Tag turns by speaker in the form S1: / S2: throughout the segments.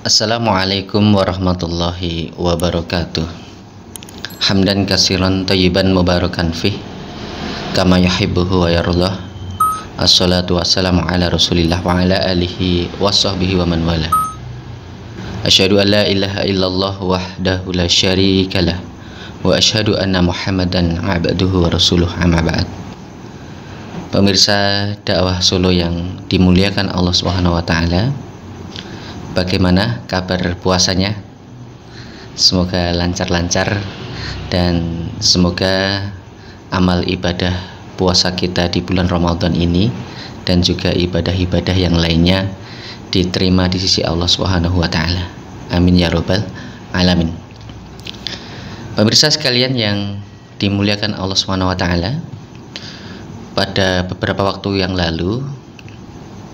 S1: Assalamualaikum warahmatullahi wabarakatuh. Hamdan katsiran thayyiban mubarakan fih kama yuhibbuhu wa yardah. Assalatu wassalamu ala Rasulillah wa ala alihi washabbihi wa man wala. Asyhadu an la ilaha illallah wahdahu la syarikalah wa asyhadu anna Muhammadan abduhu wa rasuluh, amma ba'd. Pemirsa dakwah Solo yang dimuliakan Allah Subhanahu wa taala, bagaimana kabar puasanya? Semoga lancar-lancar dan semoga amal ibadah puasa kita di bulan Ramadan ini dan juga ibadah-ibadah yang lainnya diterima di sisi Allah Subhanahu wa taala. Amin ya rabbal alamin. Pemirsa sekalian yang dimuliakan Allah Subhanahu wa taala, pada beberapa waktu yang lalu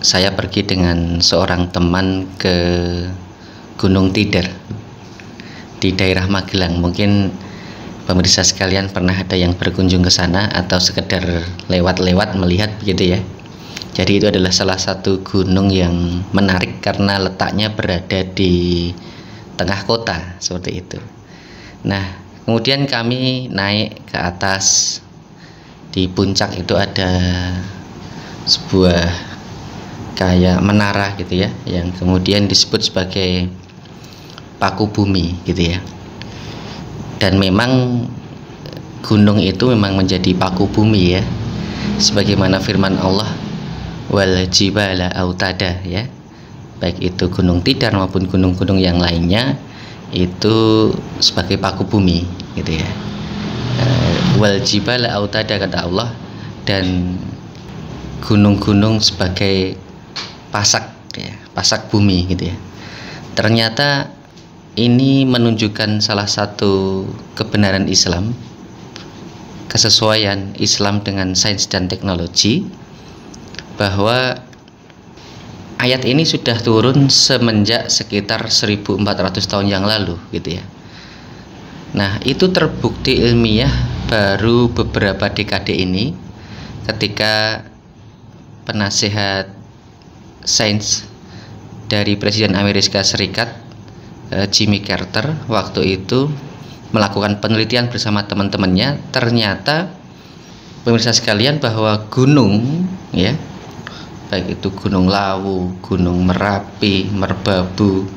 S1: saya pergi dengan seorang teman ke Gunung Tidar di daerah Magelang. Mungkin pemirsa sekalian pernah ada yang berkunjung ke sana atau sekedar lewat-lewat melihat begitu ya. Jadi itu adalah salah satu gunung yang menarik karena letaknya berada di tengah kota seperti itu. Nah, kemudian kami naik ke atas. Di puncak itu ada sebuah kayak menara gitu ya, yang kemudian disebut sebagai paku bumi gitu ya. Dan memang gunung itu memang menjadi paku bumi ya, sebagaimana firman Allah, wal jibala autada ya, baik itu Gunung Tidar maupun gunung-gunung yang lainnya itu sebagai paku bumi gitu ya. Wal jibala autada kata Allah, dan gunung-gunung sebagai pasak ya, pasak bumi gitu ya. Ternyata ini menunjukkan salah satu kebenaran Islam, kesesuaian Islam dengan sains dan teknologi, bahwa ayat ini sudah turun semenjak sekitar 1400 tahun yang lalu gitu ya. Nah, itu terbukti ilmiah baru beberapa dekade ini ketika penasehat sains dari Presiden Amerika Serikat Jimmy Carter waktu itu melakukan penelitian bersama teman-temannya. Ternyata pemirsa sekalian bahwa gunung ya, baik itu Gunung Lawu, Gunung Merapi, Merbabu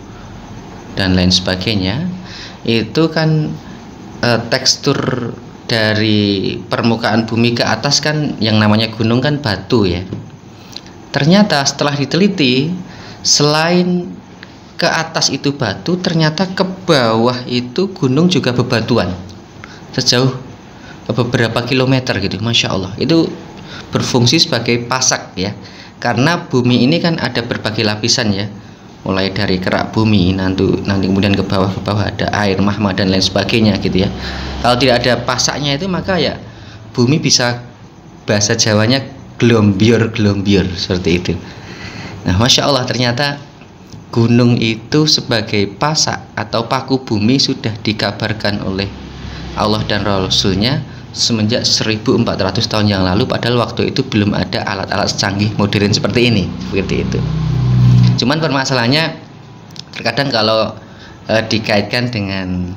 S1: dan lain sebagainya, itu kan tekstur dari permukaan bumi ke atas kan yang namanya gunung kan batu ya. Ternyata setelah diteliti, selain ke atas itu batu, ternyata ke bawah itu gunung juga bebatuan sejauh beberapa kilometer gitu. Masya Allah, itu berfungsi sebagai pasak ya, karena bumi ini kan ada berbagai lapisan ya, mulai dari kerak bumi nanti kemudian ke bawah ada air, magma dan lain sebagainya gitu ya. Kalau tidak ada pasaknya itu, maka ya bumi bisa, bahasa Jawanya, glombior seperti itu. Nah, Masya Allah, ternyata gunung itu sebagai pasak atau paku bumi sudah dikabarkan oleh Allah dan Rasulnya semenjak 1400 tahun yang lalu, padahal waktu itu belum ada alat-alat canggih modern seperti ini, seperti itu. Cuman permasalahannya terkadang kalau dikaitkan dengan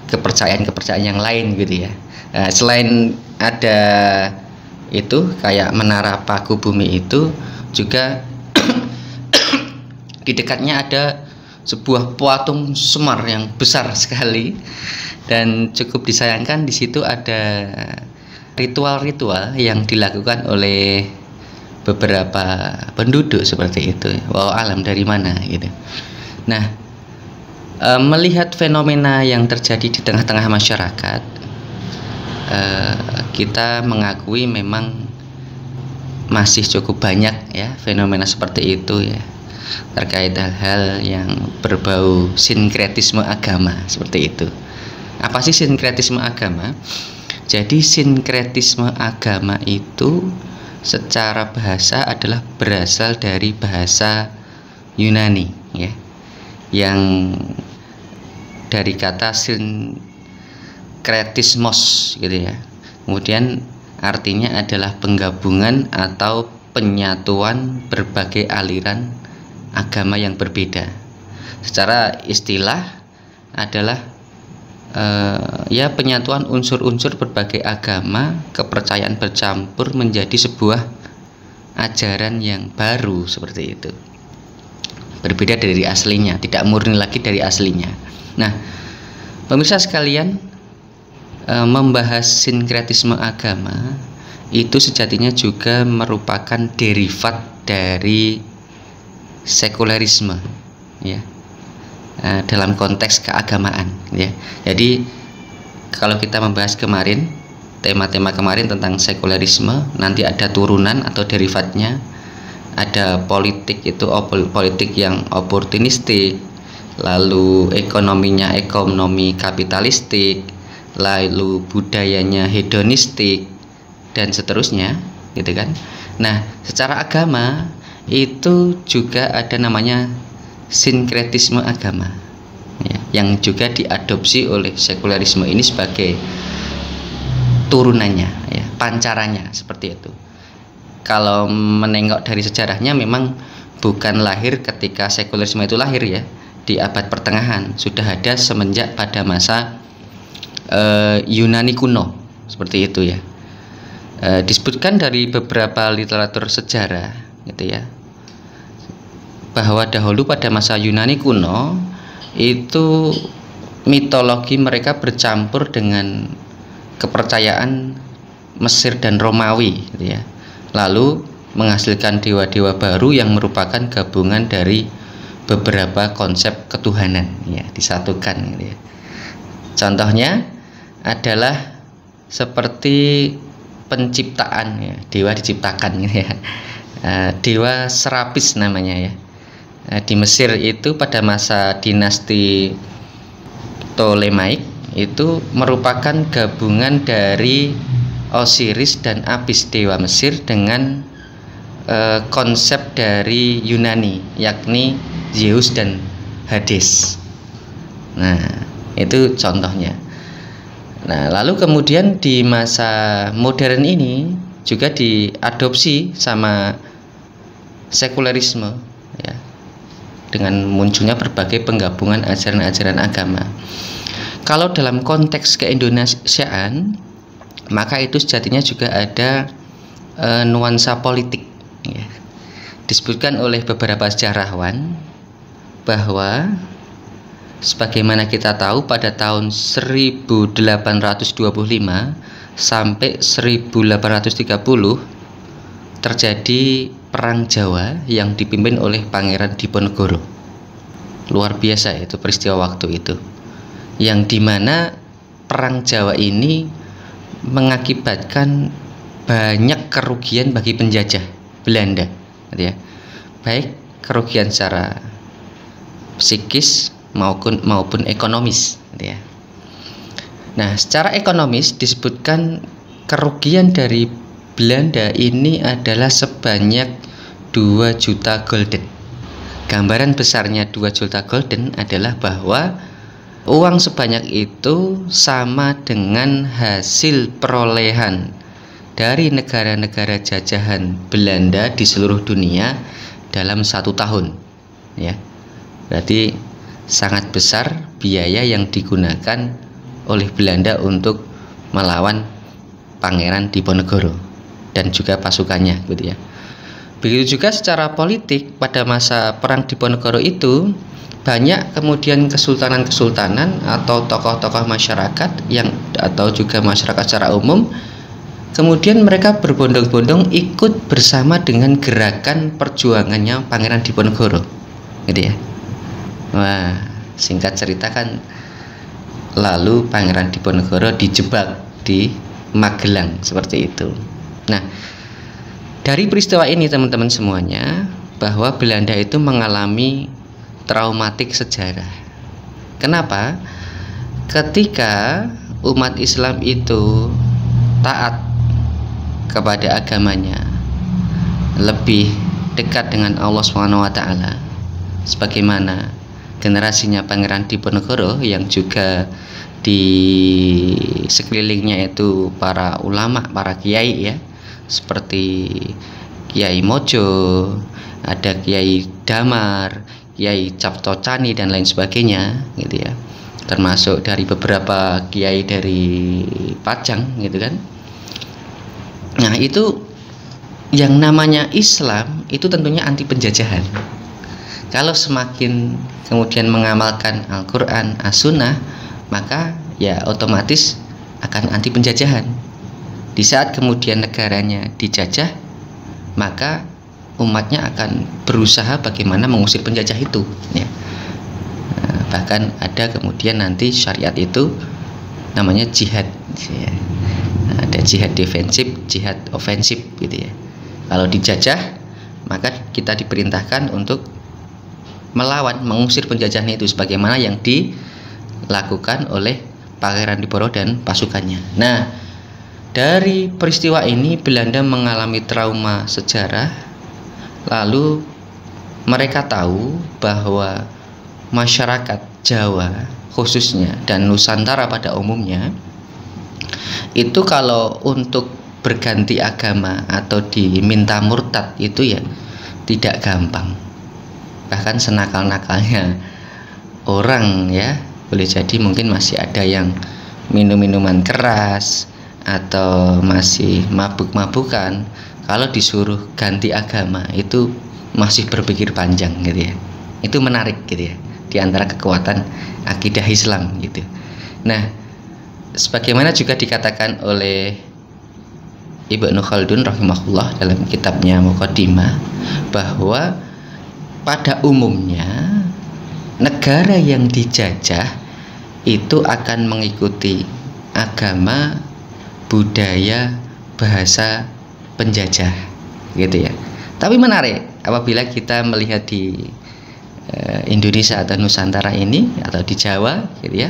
S1: kepercayaan yang lain gitu ya. Selain ada itu kayak menara paku bumi itu, juga di dekatnya ada sebuah patung Semar yang besar sekali, dan cukup disayangkan di situ ada ritual-ritual yang dilakukan oleh beberapa penduduk seperti itu. Wow, alam dari mana gitu. Nah, melihat fenomena yang terjadi di tengah-tengah masyarakat, kita mengakui memang masih cukup banyak ya fenomena seperti itu ya, terkait hal-hal yang berbau sinkretisme agama seperti itu. Apa sih sinkretisme agama? Jadi sinkretisme agama itu secara bahasa adalah berasal dari bahasa Yunani ya, yang dari kata sinkretismos gitu ya. Kemudian artinya adalah penggabungan atau penyatuan berbagai aliran agama yang berbeda. secara istilah adalah ya penyatuan unsur-unsur berbagai agama, kepercayaan bercampur menjadi sebuah ajaran yang baru, seperti itu. Berbeda dari aslinya, tidak murni lagi dari aslinya. Nah, pemirsa sekalian, membahas sinkretisme agama itu sejatinya juga merupakan derivat dari sekulerisme, ya, dalam konteks keagamaan, ya. Jadi kalau kita membahas kemarin tema-tema kemarin tentang sekulerisme, nanti ada turunan atau derivatnya. Ada politik, itu politik yang oportunistik, lalu ekonominya ekonomi kapitalistik, lalu budayanya hedonistik, dan seterusnya, gitu kan. Nah, secara agama itu juga ada namanya sinkretisme agama, ya, yang juga diadopsi oleh sekulerisme ini sebagai turunannya, ya, pancarannya, seperti itu. Kalau menengok dari sejarahnya, memang bukan lahir ketika sekulerisme itu lahir, ya, di abad pertengahan, sudah ada semenjak pada masa Yunani kuno, seperti itu, ya. Disebutkan dari beberapa literatur sejarah, gitu ya, bahwa dahulu pada masa Yunani kuno itu mitologi mereka bercampur dengan kepercayaan Mesir dan Romawi, gitu ya. Lalu menghasilkan dewa-dewa baru yang merupakan gabungan dari beberapa konsep ketuhanan, ya, disatukan, gitu ya. Contohnya adalah seperti penciptaan, ya, dewa diciptakan, gitu ya. Dewa Serapis namanya, ya. Di Mesir itu pada masa dinasti Ptolemaik itu merupakan gabungan dari Osiris dan Apis, dewa Mesir, dengan konsep dari Yunani, yakni Zeus dan Hades. Nah, itu contohnya. Nah, lalu kemudian di masa modern ini juga diadopsi sama sekulerisme, ya, dengan munculnya berbagai penggabungan ajaran-ajaran agama. Kalau dalam konteks keindonesiaan, maka itu sejatinya juga ada nuansa politik, ya. Disebutkan oleh beberapa sejarawan bahwa sebagaimana kita tahu pada tahun 1825 sampai 1830 terjadi Perang Jawa yang dipimpin oleh Pangeran Diponegoro. Luar biasa itu peristiwa waktu itu, yang dimana Perang Jawa ini mengakibatkan banyak kerugian bagi penjajah Belanda, gitu ya. Baik kerugian secara psikis maupun ekonomis, gitu ya. Nah, secara ekonomis disebutkan kerugian dari Belanda ini adalah sebanyak 2 juta gulden. Gambaran besarnya 2 juta gulden adalah bahwa uang sebanyak itu sama dengan hasil perolehan dari negara-negara jajahan Belanda di seluruh dunia dalam 1 tahun, ya. Berarti sangat besar biaya yang digunakan oleh Belanda untuk melawan Pangeran Diponegoro dan juga pasukannya, gitu ya. Begitu juga secara politik, pada masa Perang Diponegoro itu banyak kemudian kesultanan-kesultanan atau tokoh-tokoh masyarakat yang atau juga masyarakat secara umum, kemudian mereka berbondong-bondong ikut bersama dengan gerakan perjuangannya Pangeran Diponegoro, gitu ya. Wah, singkat cerita kan, lalu Pangeran Diponegoro dijebak di Magelang, seperti itu. Nah, dari peristiwa ini teman-teman semuanya, bahwa Belanda itu mengalami traumatik sejarah. Kenapa? Ketika umat Islam itu taat kepada agamanya, lebih dekat dengan Allah SWT, sebagaimana generasinya Pangeran Diponegoro yang juga di sekelilingnya itu para ulama, para kiai, ya, seperti Kiai Mojo, ada Kiai Damar, Kiai Captocani dan lain sebagainya gitu ya, termasuk dari beberapa kiai dari Pajang gitu kan. Nah itu yang namanya Islam itu tentunya anti penjajahan. Kalau semakin kemudian mengamalkan Al-Quran, As-Sunnah, maka ya otomatis akan anti penjajahan. Di saat kemudian negaranya dijajah, maka umatnya akan berusaha bagaimana mengusir penjajah itu ya. Nah, bahkan ada kemudian nanti syariat itu namanya jihad ya. Nah, ada jihad defensif, jihad ofensif gitu ya. Kalau dijajah, maka kita diperintahkan untuk melawan, mengusir penjajahnya itu, sebagaimana yang dilakukan oleh Pangeran Diponegoro dan pasukannya. Nah, dari peristiwa ini Belanda mengalami trauma sejarah, lalu mereka tahu bahwa masyarakat Jawa khususnya dan Nusantara pada umumnya itu kalau untuk berganti agama atau diminta murtad itu ya tidak gampang. Bahkan senakal-nakalnya orang ya, boleh jadi mungkin masih ada yang minum-minuman keras atau masih mabuk-mabukan, kalau disuruh ganti agama itu masih berpikir panjang gitu ya. Itu menarik gitu ya, di antara kekuatan akidah Islam gitu. Nah, sebagaimana juga dikatakan oleh Ibnu Khaldun rahimahullah dalam kitabnya Muqaddimah, bahwa pada umumnya negara yang dijajah itu akan mengikuti agama, budaya, bahasa penjajah gitu ya. Tapi menarik apabila kita melihat di Indonesia atau Nusantara ini atau di Jawa gitu ya,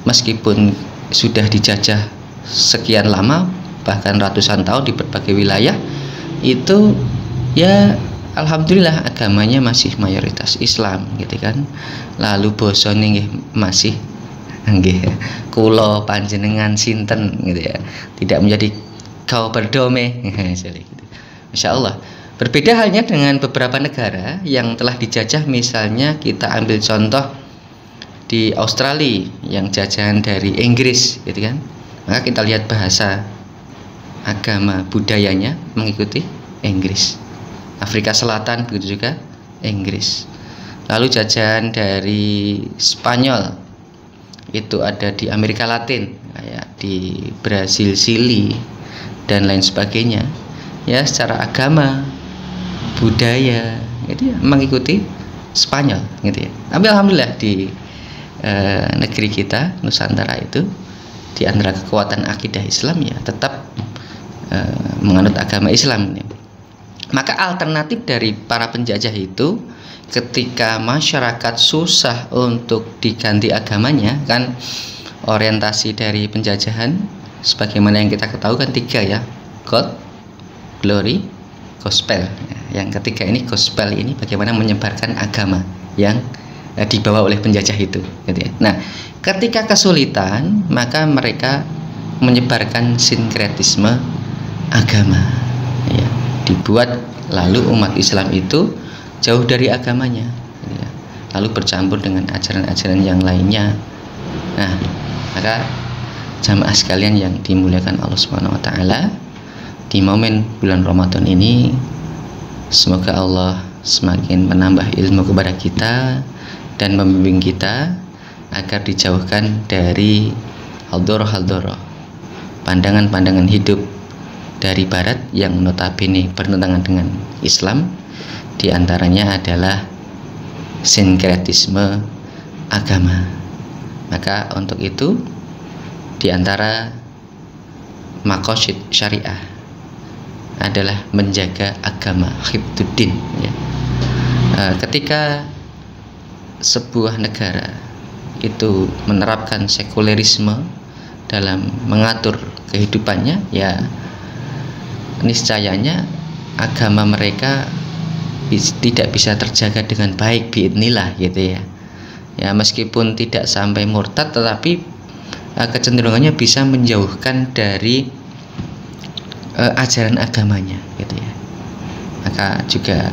S1: meskipun sudah dijajah sekian lama, bahkan ratusan tahun di berbagai wilayah, itu ya alhamdulillah agamanya masih mayoritas Islam gitu kan. Lalu bosone nggih masih nggih kula panjenengan sinten gitu ya, tidak menjadi kau berdome gitu. Masya Allah. Berbeda halnya dengan beberapa negara yang telah dijajah, misalnya kita ambil contoh di Australia yang jajahan dari Inggris gitu kan. Maka kita lihat bahasa, agama, budayanya mengikuti Inggris. Afrika Selatan begitu juga Inggris. Lalu jajahan dari Spanyol itu ada di Amerika Latin, kayak di Brasil, Chili dan lain sebagainya. Ya, secara agama, budaya itu ya mengikuti Spanyol gitu ya. Tapi alhamdulillah di negeri kita Nusantara itu, di antara kekuatan akidah Islam ya tetap menganut agama Islam. Maka alternatif dari para penjajah itu, ketika masyarakat susah untuk diganti agamanya, kan orientasi dari penjajahan sebagaimana yang kita ketahui kan tiga ya, God, Glory, Gospel. Yang ketiga ini, Gospel ini bagaimana menyebarkan agama yang dibawa oleh penjajah itu gitu ya. Nah, ketika kesulitan, maka mereka menyebarkan sinkretisme agama ya, dibuat lalu umat Islam itu jauh dari agamanya ya, lalu bercampur dengan ajaran-ajaran yang lainnya. Nah, maka jamaah sekalian yang dimuliakan Allah Subhanahu wa taala, di momen bulan Ramadan ini semoga Allah semakin menambah ilmu kepada kita dan membimbing kita agar dijauhkan dari haldoroh-haldoroh, pandangan-pandangan hidup dari barat yang notabene bertentangan dengan Islam. Di antaranya adalah sinkretisme agama. Maka untuk itu, di antara maqasid syariah adalah menjaga agama, hifdzuddin ya. Ketika sebuah negara itu menerapkan sekulerisme dalam mengatur kehidupannya, ya niscayanya agama mereka tidak bisa terjaga dengan baik biidznillah gitu ya. Ya meskipun tidak sampai murtad, tetapi kecenderungannya bisa menjauhkan dari ajaran agamanya gitu ya. Maka juga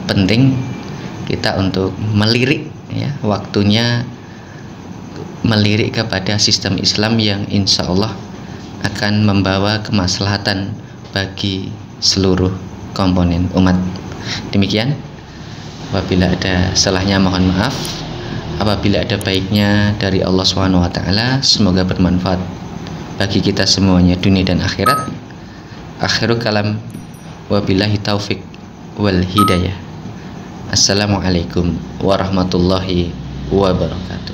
S1: penting kita untuk melirik ya, waktunya melirik kepada sistem Islam yang insya Allah akan membawa kemaslahatan bagi seluruh komponen umat. Demikian, apabila ada salahnya mohon maaf, apabila ada baiknya dari Allah SWT, semoga bermanfaat bagi kita semuanya dunia dan akhirat. Akhirul kalam, wabillahi taufik wal hidayah. Assalamualaikum warahmatullahi wabarakatuh.